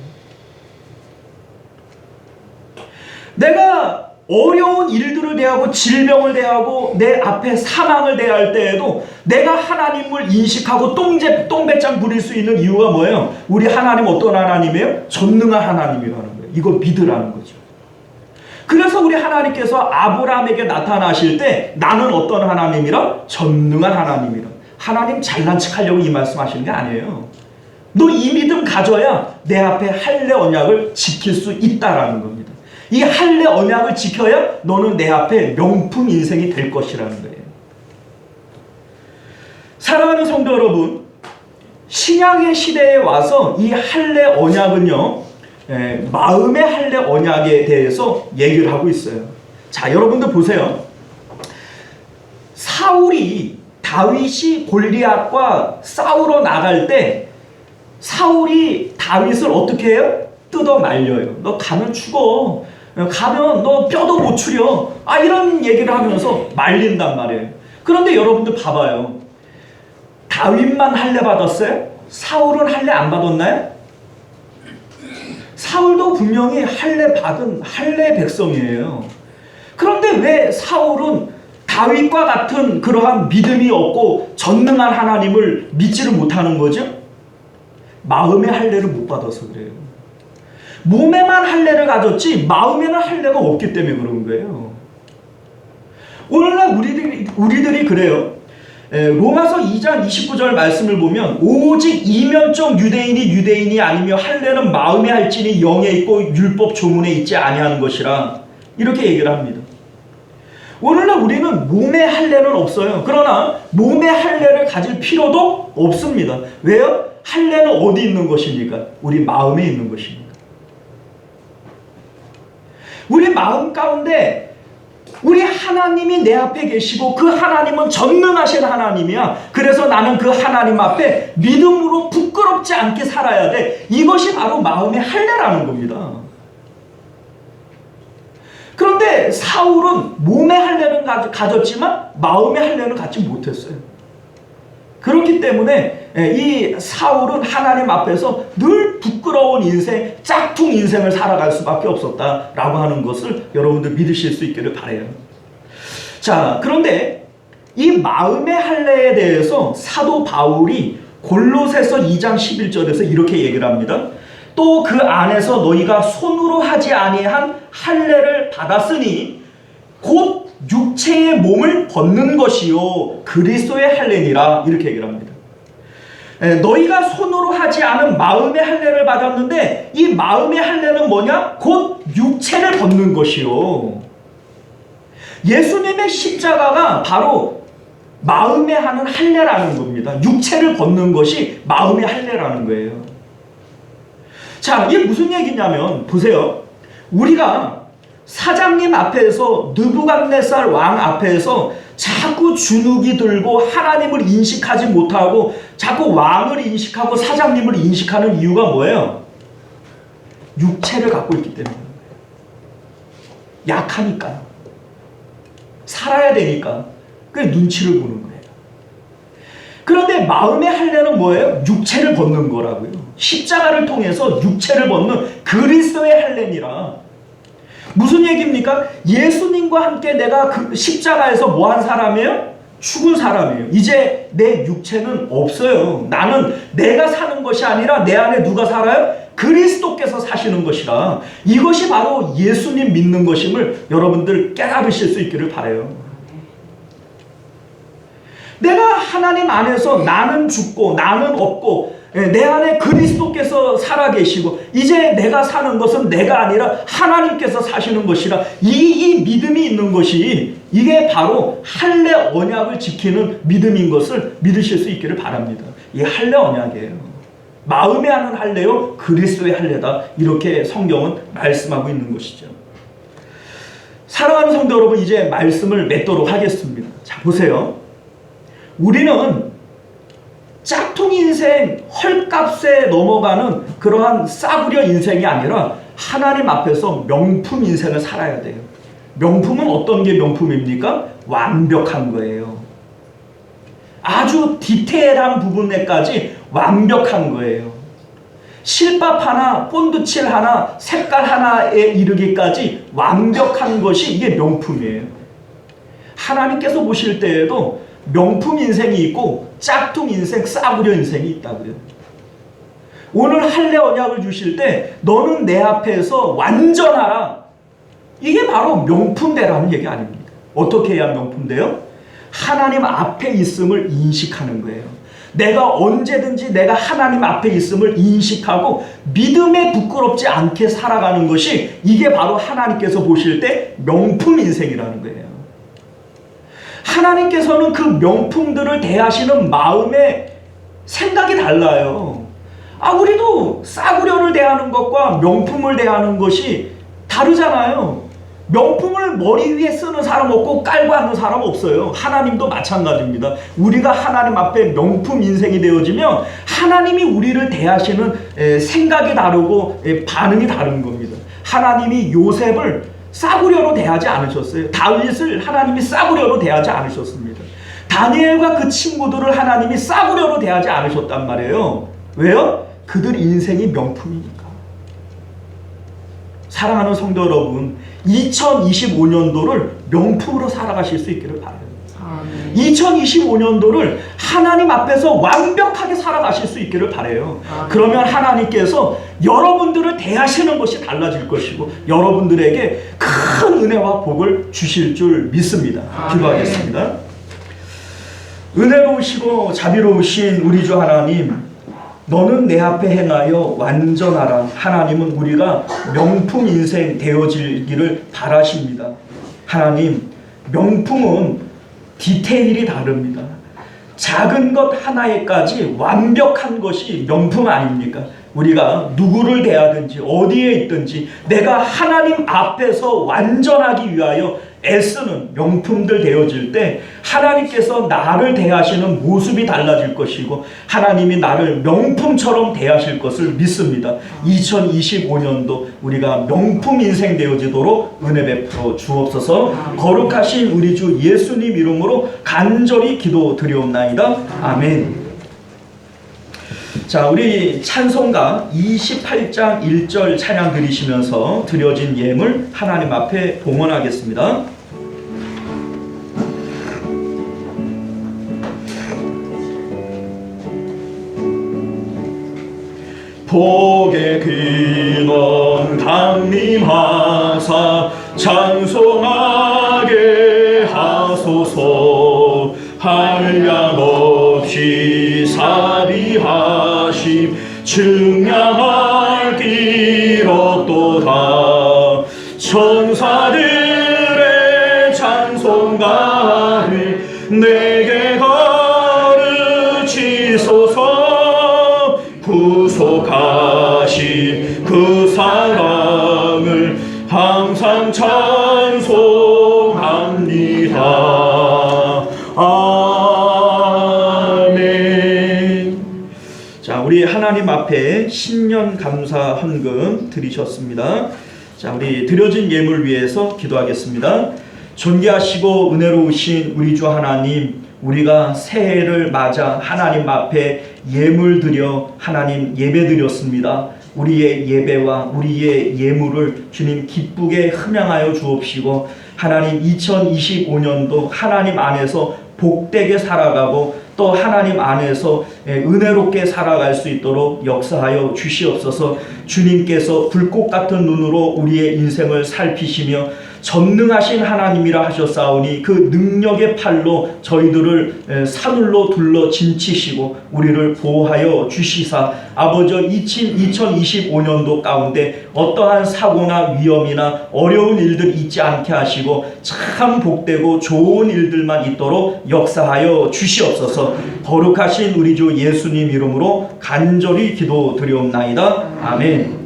내가 어려운 일들을 대하고 질병을 대하고 내 앞에 사망을 대할 때에도 내가 하나님을 인식하고 똥배짱 부릴 수 있는 이유가 뭐예요? 우리 하나님 어떤 하나님이에요? 전능한 하나님이라는 거예요. 이거 믿으라는 거죠. 그래서 우리 하나님께서 아브라함에게 나타나실 때 나는 어떤 하나님이라? 전능한 하나님이라. 하나님 잘난 척하려고 이 말씀하시는 게 아니에요. 너 이 믿음 가져야 내 앞에 할례 언약을 지킬 수 있다라는 겁니다. 이 할례 언약을 지켜야 너는 내 앞에 명품 인생이 될 것이라는 거예요. 사랑하는 성도 여러분, 신약의 시대에 와서 이 할례 언약은요, 마음의 할례 언약에 대해서 얘기를 하고 있어요. 자, 여러분들 보세요. 다윗이 골리앗과 싸우러 나갈 때 사울이 다윗을 어떻게 해요? 뜯어 말려요. 너 가면 죽어. 가면 너 뼈도 못 추려. 이런 얘기를 하면서 말린단 말이에요. 그런데 여러분들 봐봐요. 다윗만 할례 받았어요? 사울은 할례 안 받았나요? 사울도 분명히 할례 받은 할례 백성이에요. 그런데 왜 사울은 다윗과 같은 그러한 믿음이 없고 전능한 하나님을 믿지를 못하는 거죠? 마음의 할례를 못 받아서 그래요. 몸에만 할례를 가졌지 마음에는 할례가 없기 때문에 그런 거예요. 오늘날 우리들이 그래요. 로마서 2장 29절 말씀을 보면 오직 이면적 유대인이 아니며 할례는 마음에 할지니 영에 있고 율법 조문에 있지 아니하는 것이라 이렇게 얘기를 합니다. 오늘날 우리는 몸의 할례는 없어요. 그러나 몸의 할례를 가질 필요도 없습니다. 왜요? 할례는 어디 있는 것입니까? 우리 마음에 있는 것입니다. 우리 마음 가운데 우리 하나님이 내 앞에 계시고 그 하나님은 전능하신 하나님이야. 그래서 나는 그 하나님 앞에 믿음으로 부끄럽지 않게 살아야 돼. 이것이 바로 마음의 할례라는 겁니다. 그런데 사울은 몸의 할례는 가졌지만 마음의 할례는 갖지 못했어요. 그렇기 때문에 이 사울은 하나님 앞에서 늘 부끄러운 인생, 짝퉁 인생을 살아갈 수밖에 없었다라고 하는 것을 여러분들 믿으실 수 있기를 바라요. 자, 그런데 이 마음의 할례에 대해서 사도 바울이 골로새서 2장 11절에서 이렇게 얘기를 합니다. 또 그 안에서 너희가 손으로 하지 아니한 할례를 받았으니 곧 육체의 몸을 벗는 것이요 그리스도의 할례니라 이렇게 얘기를 합니다. 너희가 손으로 하지 않은 마음의 할례를 받았는데 이 마음의 할례는 뭐냐? 곧 육체를 벗는 것이요. 예수님의 십자가가 바로 마음에 하는 할례라는 겁니다. 육체를 벗는 것이 마음의 할례라는 거예요. 자, 이게 무슨 얘기냐면 보세요. 우리가 사장님 앞에서 느부갓네살 왕 앞에서 자꾸 주눅이 들고 하나님을 인식하지 못하고 자꾸 왕을 인식하고 사장님을 인식하는 이유가 뭐예요? 육체를 갖고 있기 때문에. 약하니까요. 살아야 되니까. 그 눈치를 보는 거예요. 그런데 마음의 할례는 뭐예요? 육체를 벗는 거라고요. 십자가를 통해서 육체를 벗는 그리스도의 할례니라. 무슨 얘기입니까? 예수님과 함께 내가 그 십자가에서 뭐 한 사람이에요? 죽은 사람이에요. 이제 내 육체는 없어요. 나는 내가 사는 것이 아니라 내 안에 누가 살아요? 그리스도께서 사시는 것이라. 이것이 바로 예수님 믿는 것임을 여러분들 깨달으실 수 있기를 바라요. 내가 하나님 안에서 나는 죽고 나는 없고 내 안에 그리스도께서 살아계시고 이제 내가 사는 것은 내가 아니라 하나님께서 사시는 것이라. 이 믿음이 있는 것이 이게 바로 할례 언약을 지키는 믿음인 것을 믿으실 수 있기를 바랍니다. 이 할례 언약이에요. 마음에 하는 할례요 그리스도의 할례다. 이렇게 성경은 말씀하고 있는 것이죠. 사랑하는 성도 여러분, 이제 말씀을 맺도록 하겠습니다. 자, 보세요. 우리는 짝퉁 인생, 헐값에 넘어가는 그러한 싸구려 인생이 아니라 하나님 앞에서 명품 인생을 살아야 돼요. 명품은 어떤 게 명품입니까? 완벽한 거예요. 아주 디테일한 부분에까지 완벽한 거예요. 실밥 하나, 본드칠 하나, 색깔 하나에 이르기까지 완벽한 것이 이게 명품이에요. 하나님께서 보실 때에도 명품 인생이 있고 짝퉁 인생, 싸구려 인생이 있다고요. 오늘 할례 언약을 주실 때 너는 내 앞에서 완전하라. 이게 바로 명품되라는 얘기 아닙니까? 어떻게 해야 명품돼요? 하나님 앞에 있음을 인식하는 거예요. 내가 언제든지 내가 하나님 앞에 있음을 인식하고 믿음에 부끄럽지 않게 살아가는 것이, 이게 바로 하나님께서 보실 때 명품 인생이라는 거예요. 하나님께서는 그 명품들을 대하시는 마음의 생각이 달라요. 우리도 싸구려를 대하는 것과 명품을 대하는 것이 다르잖아요. 명품을 머리 위에 쓰는 사람 없고 깔고 앉는 사람 없어요. 하나님도 마찬가지입니다. 우리가 하나님 앞에 명품 인생이 되어지면 하나님이 우리를 대하시는 생각이 다르고 반응이 다른 겁니다. 하나님이 요셉을 싸구려로 대하지 않으셨어요. 다윗을 하나님이 싸구려로 대하지 않으셨습니다. 다니엘과 그 친구들을 하나님이 싸구려로 대하지 않으셨단 말이에요. 왜요? 그들 인생이 명품이니까. 사랑하는 성도 여러분, 2025년도를 명품으로 살아가실 수 있기를 바라요. 2025년도를 하나님 앞에서 완벽하게 살아가실 수 있기를 바라요. 그러면 하나님께서 여러분들을 대하시는 것이 달라질 것이고 여러분들에게 큰 은혜와 복을 주실 줄 믿습니다. 기도하겠습니다. 은혜로우시고 자비로우신 우리 주 하나님, 너는 내 앞에 행하여 완전하라. 하나님은 우리가 명품 인생 되어지기를 바라십니다. 하나님, 명품은 디테일이 다릅니다. 작은 것 하나에까지 완벽한 것이 명품 아닙니까? 우리가 누구를 대하든지 어디에 있든지 내가 하나님 앞에서 완전하기 위하여 애쓰는 명품들 되어질 때 하나님께서 나를 대하시는 모습이 달라질 것이고 하나님이 나를 명품처럼 대하실 것을 믿습니다. 2025년도 우리가 명품 인생 되어지도록 은혜 베풀어 주옵소서. 거룩하신 우리 주 예수님 이름으로 간절히 기도드리옵나이다. 아멘. 자, 우리 찬송가 28장 1절 찬양 드리시면서 드려진 예물 하나님 앞에 봉헌하겠습니다. 복의 근원 강림하사 찬송하게 하소서. 한량없이 사비하심 증량할 길 없도다. 천사들의 찬송가를 내게 가르치소서. 구속하신 그 사랑을 항상 찬송합니다. 아멘. 자, 우리 하나님 앞에 신년 감사 헌금 드리셨습니다. 자, 우리 드려진 예물 위해서 기도하겠습니다. 존귀하시고 은혜로우신 우리 주 하나님, 우리가 새해를 맞아 하나님 앞에 예물 드려 하나님 예배 드렸습니다. 우리의 예배와 우리의 예물을 주님 기쁘게 흠양하여 주옵시고 하나님 2025년도 하나님 안에서 복되게 살아가고 또 하나님 안에서 은혜롭게 살아갈 수 있도록 역사하여 주시옵소서. 주님께서 불꽃 같은 눈으로 우리의 인생을 살피시며 전능하신 하나님이라 하셨사오니 그 능력의 팔로 저희들을 사늘로 둘러 진치시고 우리를 보호하여 주시사 아버지 2025년도 가운데 어떠한 사고나 위험이나 어려운 일들 있지 않게 하시고 참 복되고 좋은 일들만 있도록 역사하여 주시옵소서. 거룩하신 우리 주 예수님 이름으로 간절히 기도드리옵나이다. 아멘.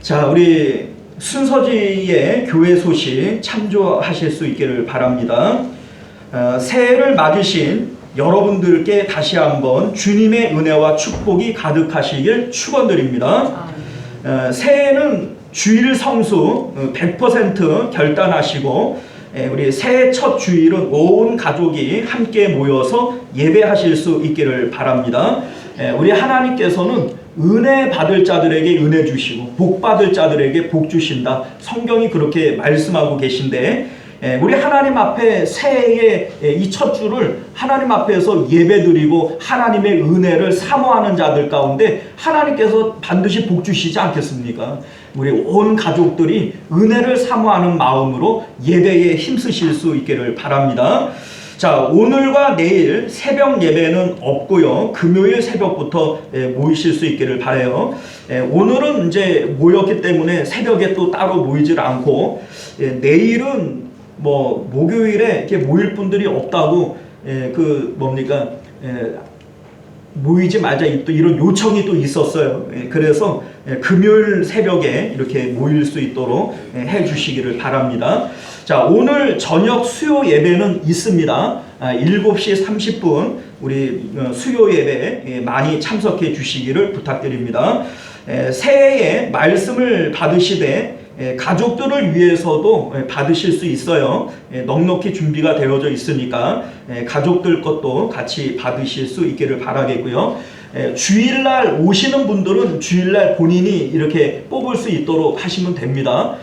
자, 우리 순서지의 교회 소식 참조하실 수 있기를 바랍니다. 새해를 맞으신 여러분들께 다시 한번 주님의 은혜와 축복이 가득하시길 축원드립니다. 새해는 주일 성수 100% 결단하시고 우리 새해 첫 주일은 온 가족이 함께 모여서 예배하실 수 있기를 바랍니다. 우리 하나님께서는 은혜 받을 자들에게 은혜 주시고 복 받을 자들에게 복 주신다. 성경이 그렇게 말씀하고 계신데 우리 하나님 앞에 새해의 이 첫 주를 하나님 앞에서 예배드리고 하나님의 은혜를 사모하는 자들 가운데 하나님께서 반드시 복 주시지 않겠습니까? 우리 온 가족들이 은혜를 사모하는 마음으로 예배에 힘쓰실 수 있기를 바랍니다. 자, 오늘과 내일 새벽 예배는 없고요. 금요일 새벽부터 모이실 수 있기를 바라요. 오늘은 이제 모였기 때문에 새벽에 또 따로 모이질 않고, 내일은 뭐 목요일에 이렇게 모일 분들이 없다고 모이지 말자 또 이런 요청이 또 있었어요. 그래서 금요일 새벽에 이렇게 모일 수 있도록 해 주시기를 바랍니다. 자, 오늘 저녁 수요 예배는 있습니다. 7시 30분 우리 수요 예배 많이 참석해 주시기를 부탁드립니다. 새해에 말씀을 받으시되 가족들을 위해서도 받으실 수 있어요. 넉넉히 준비가 되어져 있으니까 가족들 것도 같이 받으실 수 있기를 바라겠고요. 주일날 오시는 분들은 주일날 본인이 이렇게 뽑을 수 있도록 하시면 됩니다.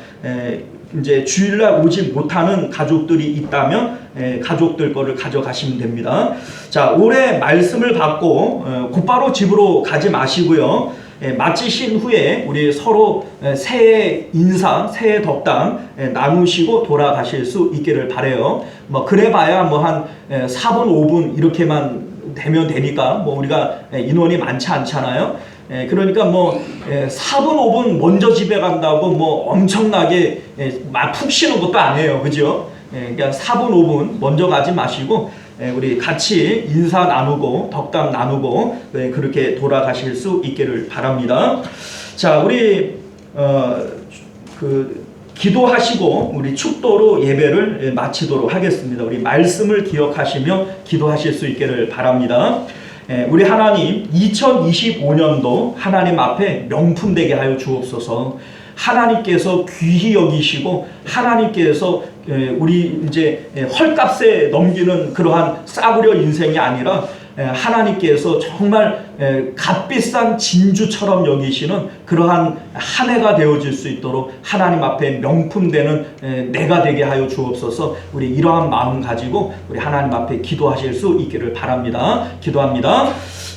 이제 주일날 오지 못하는 가족들이 있다면 가족들 거를 가져가시면 됩니다. 자, 올해 말씀을 받고 곧바로 집으로 가지 마시고요. 마치신 후에 우리 서로 새해 인사, 새해 덕담 나누시고 돌아가실 수 있기를 바라요. 뭐 그래봐야 뭐 한 4분, 5분 이렇게만 되면 되니까 뭐 우리가 인원이 많지 않잖아요. 그러니까 뭐 4분, 5분 먼저 집에 간다고 뭐 엄청나게 막 푹 쉬는 것도 아니에요, 그죠? 그러니까 4분, 5분 먼저 가지 마시고 우리 같이 인사 나누고 덕담 나누고 그렇게 돌아가실 수 있기를 바랍니다. 자, 우리 기도하시고 우리 축도로 예배를 마치도록 하겠습니다. 우리 말씀을 기억하시며 기도하실 수 있기를 바랍니다. 우리 하나님, 2025년도 하나님 앞에 명품 되게 하여 주옵소서. 하나님께서 귀히 여기시고 하나님께서 우리 이제 헐값에 넘기는 그러한 싸구려 인생이 아니라 하나님께서 정말 값비싼 진주처럼 여기시는 그러한 한 해가 되어질 수 있도록 하나님 앞에 명품 되는 내가 되게 하여 주옵소서. 우리 이러한 마음 가지고 우리 하나님 앞에 기도하실 수 있기를 바랍니다. 기도합니다.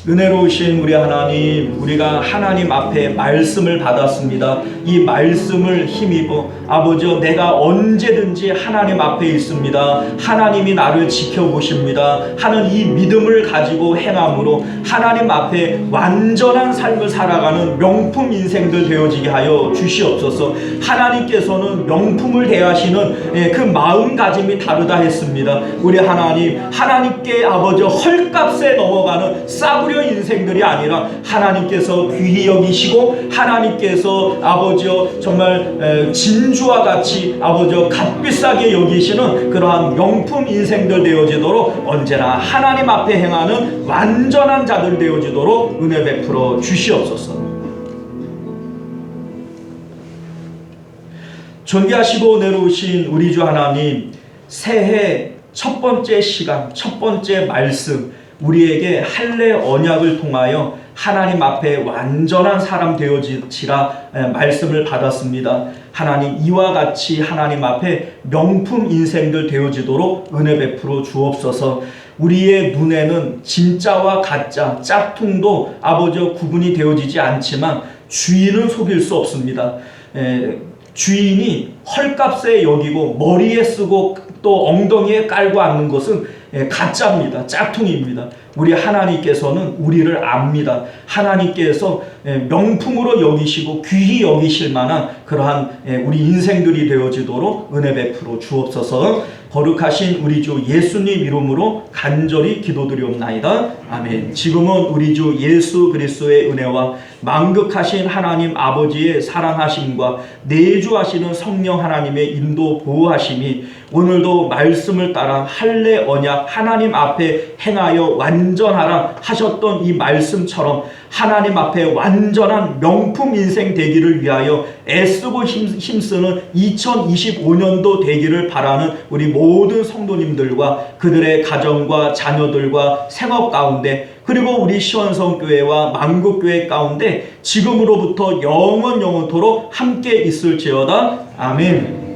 은혜로우신 우리 하나님, 우리가 하나님 앞에 말씀을 받았습니다. 이 말씀을 힘입어 아버지여, 내가 언제든지 하나님 앞에 있습니다. 하나님이 나를 지켜보십니다 하는 이 믿음을 가지고 행함으로 하나님 앞에 완전한 삶을 살아가는 명품 인생들 되어지게 하여 주시옵소서. 하나님께서는 명품을 대하시는 그 마음가짐이 다르다 했습니다. 우리 하나님, 하나님께 아버지 헐값에 넘어가는 싸구려 인생들이 아니라 하나님께서 귀히 여기시고 하나님께서 아버지여 정말 진주와 같이 아버지여 값비싸게 여기시는 그러한 명품 인생들 되어지도록 언제나 하나님 앞에 행하는 완전한 자들 되어지도록 은혜 베풀어 주시옵소서. 존귀하시고 내려오신 우리 주 하나님, 새해 첫 번째 시간, 첫 번째 말씀, 우리에게 할례 언약을 통하여 하나님 앞에 완전한 사람 되어지라 말씀을 받았습니다. 하나님, 이와 같이 하나님 앞에 명품 인생들 되어지도록 은혜 베풀어 주옵소서. 우리의 눈에는 진짜와 가짜, 짝퉁도 아버지와 구분이 되어지지 않지만 주인은 속일 수 없습니다. 주인이 헐값에 여기고 머리에 쓰고 또 엉덩이에 깔고 앉는 것은 가짜입니다. 짝퉁입니다. 우리 하나님께서는 우리를 압니다. 하나님께서 명품으로 여기시고 귀히 여기실 만한 그러한 우리 인생들이 되어지도록 은혜 베풀어 주옵소서. 거룩하신 우리 주 예수님 이름으로 간절히 기도드리옵나이다. 아멘. 지금은 우리 주 예수 그리스도의 은혜와 만극하신 하나님 아버지의 사랑하심과 내주하시는 성령 하나님의 인도 보호하심이 오늘도 말씀을 따라 할례 언약 하나님 앞에 행하여 완전하라 하셨던 이 말씀처럼 하나님 앞에 완전한 명품 인생 되기를 위하여 애쓰고 힘쓰는 2025년도 되기를 바라는 우리 모든 성도님들과 그들의 가정과 자녀들과 생업 가운데, 그리고 우리 시원성교회와 만국교회 가운데 지금으로부터 영원토록 함께 있을지어다. 아멘.